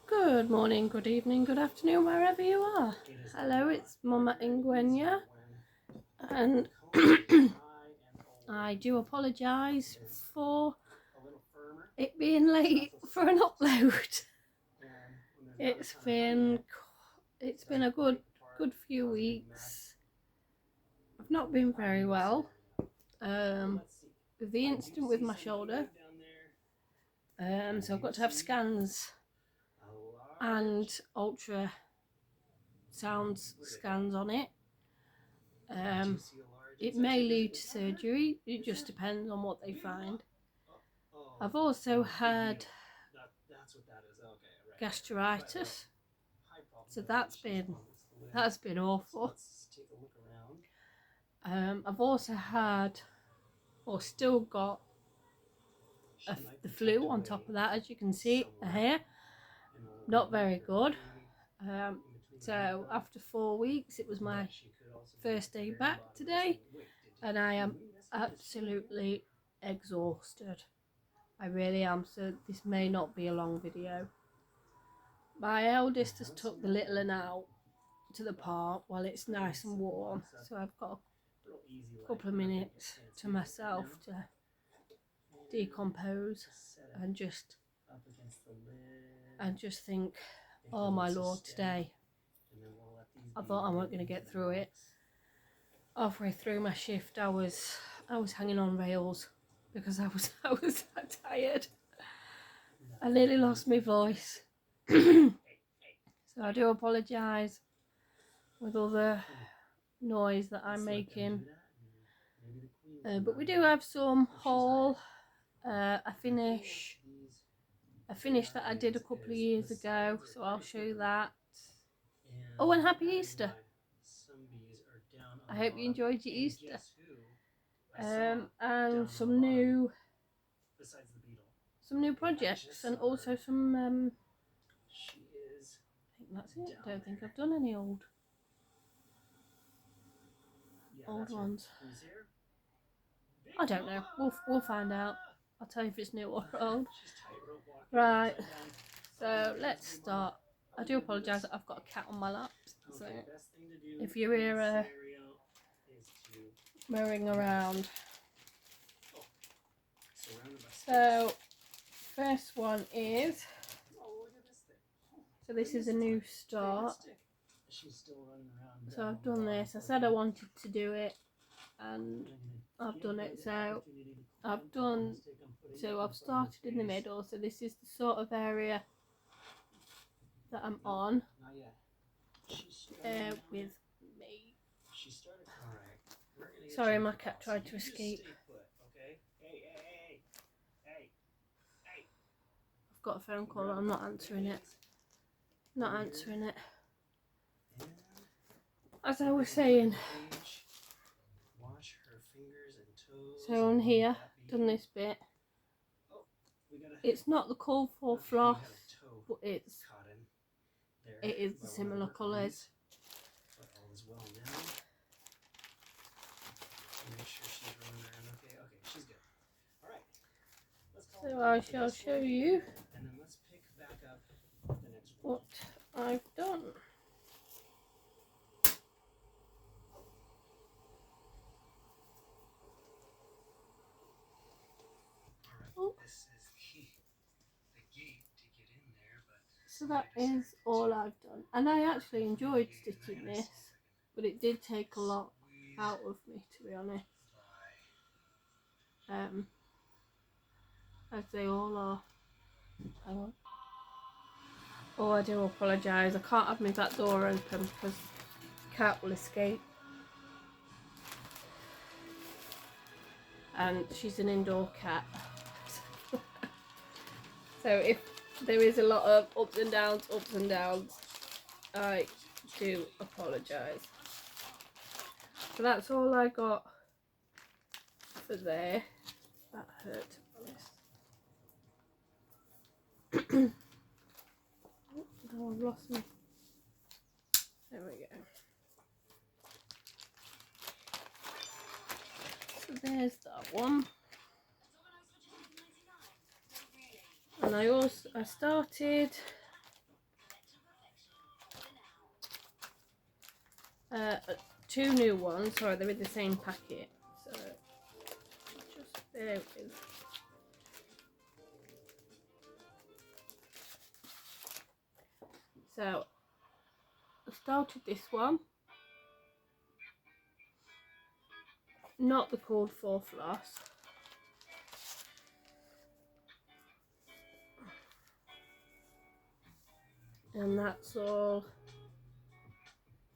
Good morning, good evening, good afternoon, wherever you are. Hello, it's Mama Ingwenya, and I do apologise for it being late for an upload. It's been a good few weeks. I've not been very well. With the incident with my shoulder, so I've got to have scans and ultrasound scans on it. It may lead to surgery, it just depends on what they find. I've also had gastritis, so that's been awful. I've also had, or still got, the flu on top of that, as you can see here. Not very good. So after 4 weeks, it was my first day back today, and I am absolutely exhausted. I really am, so this may not be a long video. My eldest has took the little one out to the park while it's nice and warm, so I've got a couple of minutes to myself to decompose and just think, oh my lord, today I thought I wasn't going to get through it. Halfway through my shift, I was hanging on rails because I was that tired. I nearly lost my voice. So I do apologise with all the noise that I'm making. But we do have some haul. A finish that I did a couple of years ago, so I'll show you that. Oh, and happy Easter! I hope you enjoyed your Easter. And some new projects, and also some I think that's it. I don't think I've done any old ones. I don't know. We'll find out. I'll tell you if it's new or old. Right. So let's start. I do apologise that I've got a cat on my lap. So if you hear her mowing around. So first one is. So this is a new start. So I've done this. I said I wanted to do it, and I've done it. So I've started in the middle. So this is the sort of area that I'm on with me. Sorry, my cat tried to escape. I've got a phone call. I'm not answering it. As I was saying, so on here, done this bit. It's not the call for floss, but it is similar colours. So I shall show you what I've done. Oh. So that is all I've done, and I actually enjoyed stitching this, but it did take a lot out of me, to be honest. As they all are. Oh, I do apologise. I can't have my back door open because the cat will escape. And she's an indoor cat. So if there is a lot of ups and downs, I do apologise. So that's all I got for there. That hurt. Oh, I've lost me. There we go. So there's that one. And I started 2 new ones. Sorry, they're in the same packet. So just bear with. So I started this one. Not the called for floss. And that's all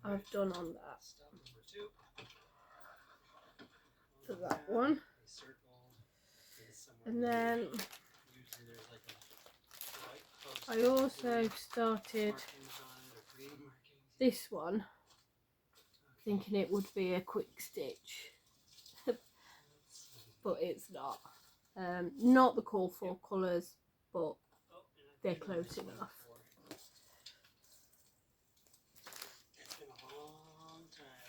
I've done on that. For that one. And then I also started this one thinking it would be a quick stitch. But it's not. Not the call for colours, but they're close enough.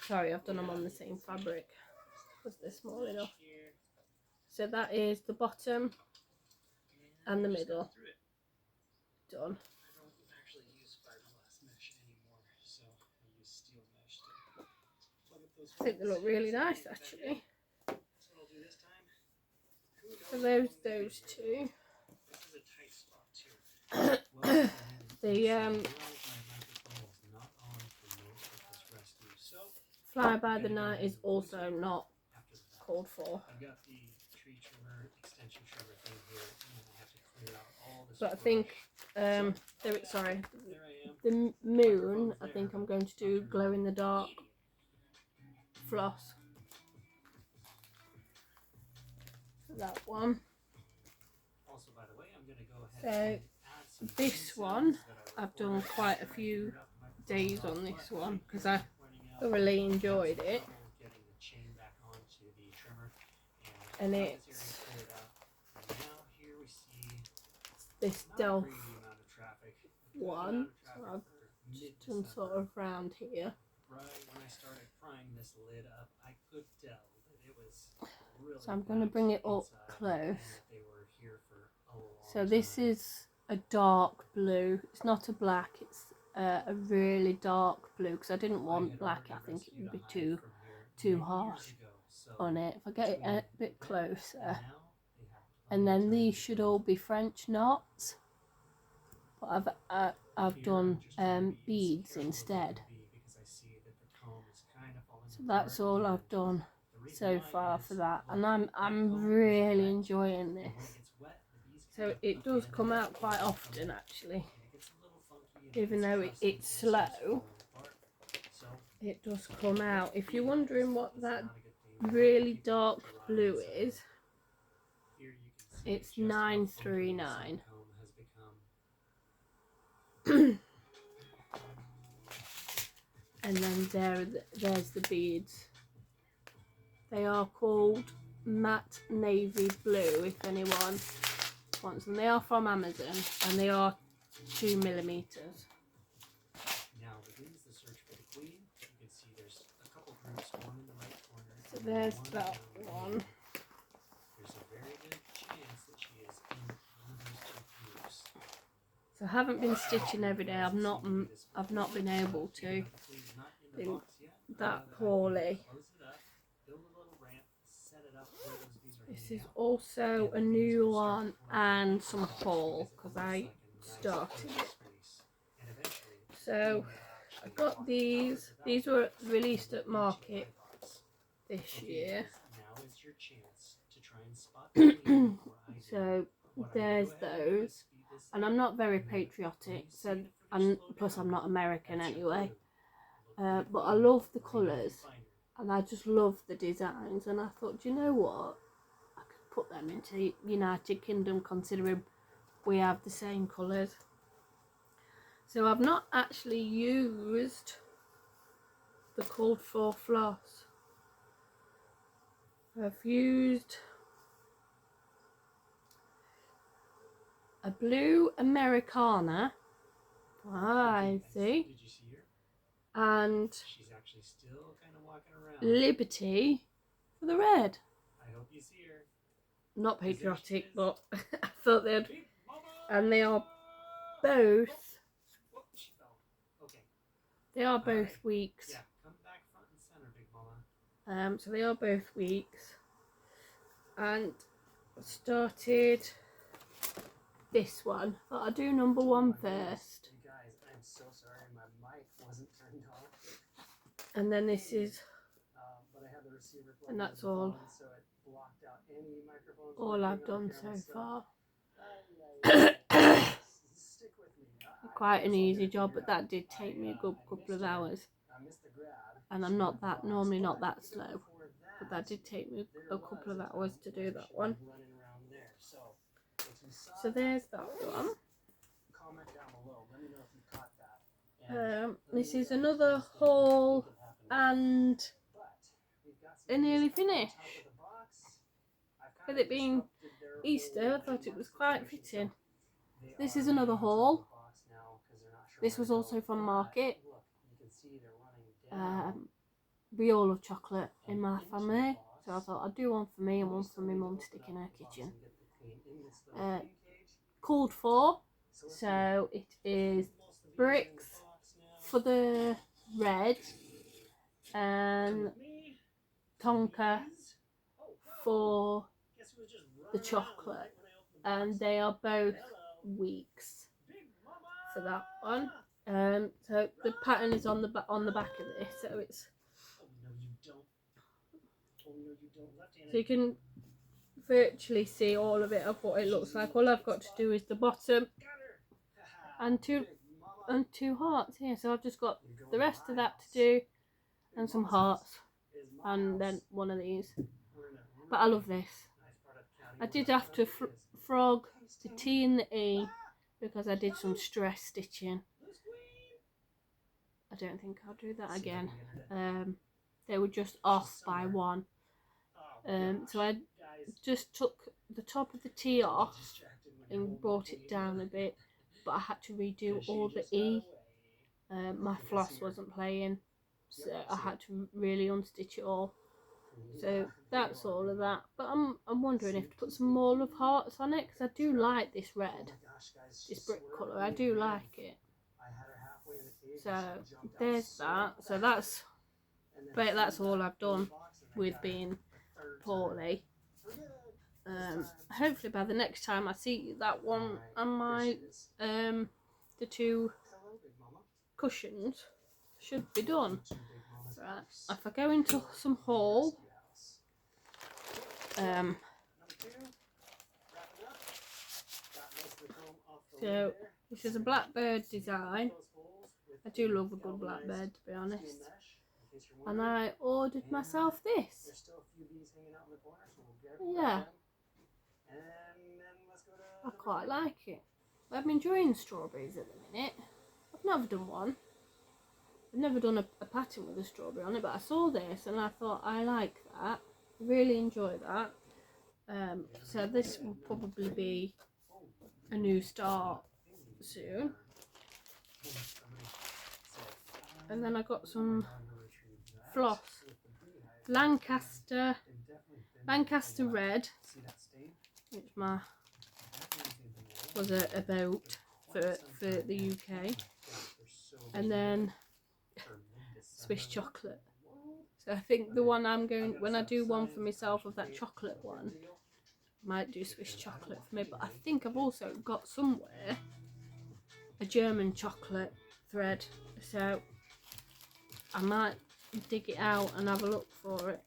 Sorry, I've done them on the same fabric because they're small enough. So that is the bottom and the middle done. I think they look really nice actually. So those 2. The Fly by the Night is also not called for. But I think sorry, the moon, I think I'm going to do glow in the dark floss. That one. So this one, I've done quite a few days on this one because I thoroughly enjoyed it. And it's this Delph one. So I've just done sort of round here. So I'm going to bring it up close. So this is a dark blue. It's not a black, it's a really dark blue because I didn't want black. I think it would be too harsh on it. If I get it a bit closer. And then these should all be French knots. But I've done beads instead. So that's all I've done so far for that, and I'm really enjoying this. So it does come out quite often actually, even though it's slow, it does come out. If you're wondering what that really dark blue is, it's 939. And then there's the beads. They are called matte navy blue if anyone wants them. They are from Amazon and they are 2mm. So there's that one. So I haven't been stitching every day. I've not been able to. Been that poorly. This is also a new one and some haul because I started it. So I got these. These were released at market this year. So there's those. And I'm not very patriotic, so plus I'm not American anyway. But I love the colours and I just love the designs, and I thought, do you know what? I could put them into United Kingdom considering we have the same colours. So I've not actually used the called for floss. I've used a blue Americana. I see. Did you see her? And She's actually still kind of walking around. Liberty for the red. I hope you see her. Not patriotic, but I thought they'd. And they are both. Okay. They are both weeks. Yeah, come back So they are both weeks. And I started this one. But I'll do number one first. You guys, I'm so sorry my mic wasn't turned on. And then this is, But I had the receiver plugged and that's into the all. phone, so it blocked out any microphones All I've working on done camera, so far. Stick with me. Quite an easy job, but that did take me a good couple of hours. I missed the grab. And I'm not that, normally not that slow. But that did take me a couple of hours to do that one. So there's that one. Comment down below. Let me know if you caught that. This is another haul and they're nearly finished. With it being Easter, I thought it was quite fitting. This is another haul. This was also from Market. We all love chocolate in my family, so I thought I'd do one for me and one for my mum to stick in her kitchen. Called for, so it is bricks for the red and Tonka for the chocolate, and they are both weeks for that one. So the pattern is on the back of this, so it's so you can virtually see all of it of what it looks like. All I've got to do is the bottom and two hearts here, so I've just got the rest of that to do and some hearts and then one of these. But I love this. I did have to frog the T and the E because I did some stress stitching. I don't think I'll do that again. They were just off by one. So I just took the top of the T off and brought it down a bit, but I had to redo all the E. My floss wasn't playing, so I had to really unstitch it all. So that's all of that. But I'm wondering if to put some more love hearts on it, because I do like this red, this brick colour. I do like it. So there's that. So that's all I've done with being poorly. Hopefully by the next time I see that one and my the two cushions should be done. Right, if I go into some haul, so this is a blackbird design. I do love a good blackbird, to be honest. And I ordered myself this. Yeah, I quite like it. I'm enjoying strawberries at the minute. I've never done one. I've never done a pattern with a strawberry on it, but I saw this and I thought I like that. I really enjoy that. So this will probably be a new start soon. And then I got some floss, Lancaster Red, which was a boat for the UK, and then Swiss chocolate. So I think the one I'm going, when I do one for myself of that chocolate one, I might do Swiss chocolate for me. But I think I've also got somewhere a German chocolate thread, so I might dig it out and have a look for it.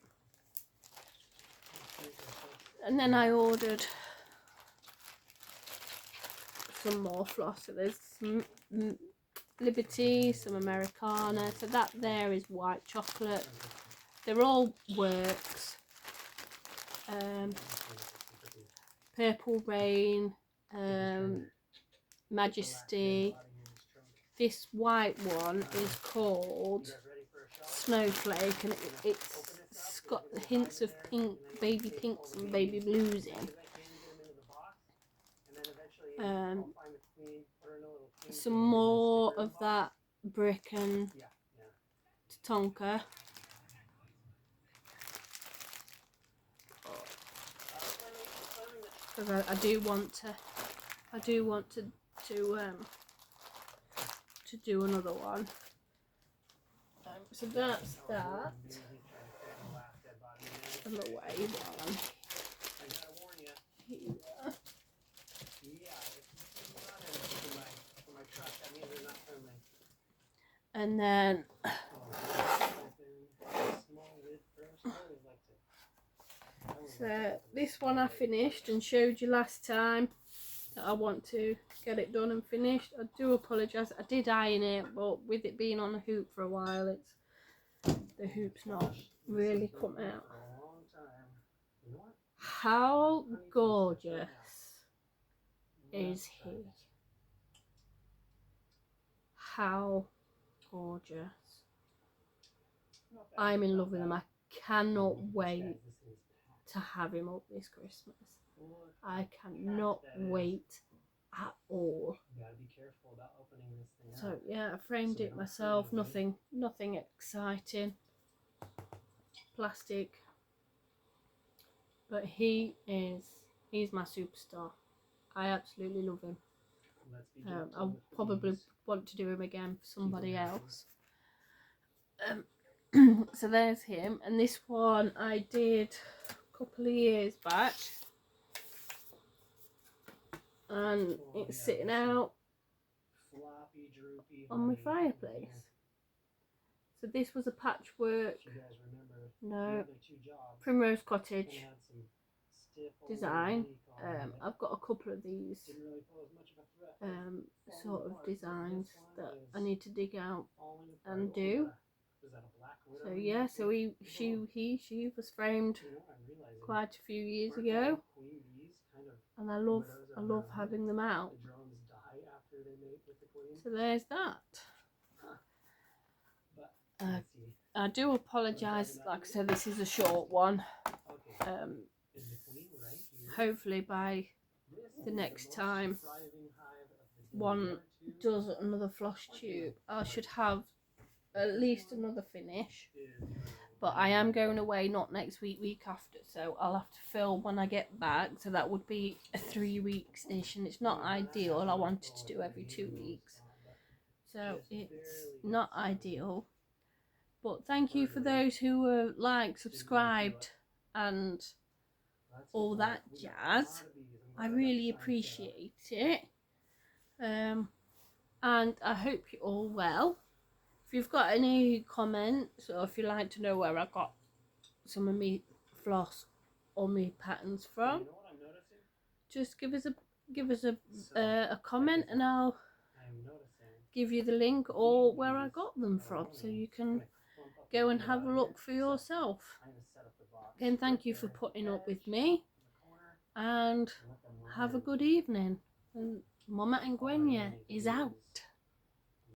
And then I ordered some more floss. So there's some Liberty, some Americana. So that there is white chocolate. They're all works. Purple Rain, Majesty. This white one is called Snowflake, and it's got hints of pink, baby pinks and baby blues in. Some more of that brick and Tonka. Because I do want to do another one. So that's that. them away while I'm I gotta warn you. here. Yeah, it's not for my truck. That means they're not friendly. And then Small lid first. I always like to. so this one I finished and showed you last time that I want to get it done and finished. I do apologise. I did iron it, but with it being on a hoop for a while, the hoop's not really come out. How gorgeous is he? How gorgeous. I'm in love with him. I cannot wait to have him up this Christmas. I cannot wait at all. So yeah, I framed it myself. Nothing exciting. Plastic. But he's my superstar. I absolutely love him. I'll probably want to do him again for somebody else. So there's him, and this one I did a couple of years back, and it's sitting out on my fireplace. So this was a patchwork, no, Primrose Cottage design. I've got a couple of these sort of designs that I need to dig out and do. So yeah, so she was framed quite a few years ago, and I love having them out. So there's that. I do apologise, like I said, this is a short one. Hopefully by the next time one does another Flosstube, I should have at least another finish. But I am going away not next week after, so I'll have to film when I get back. So that would be a 3-week stitch, and it's not ideal. I wanted to do every 2 weeks, so it's not ideal. But thank you for those who were liked, subscribed, and all that jazz. I really appreciate it. And I hope you're all well. If you've got any comments, or if you'd like to know where I got some of me floss or me patterns from, just give us a comment, and I'll give you the link or where I got them from, so you can go and have a look for yourself. Again, thank you for putting up with me, and have a good evening. And Mama and Gwenya is out.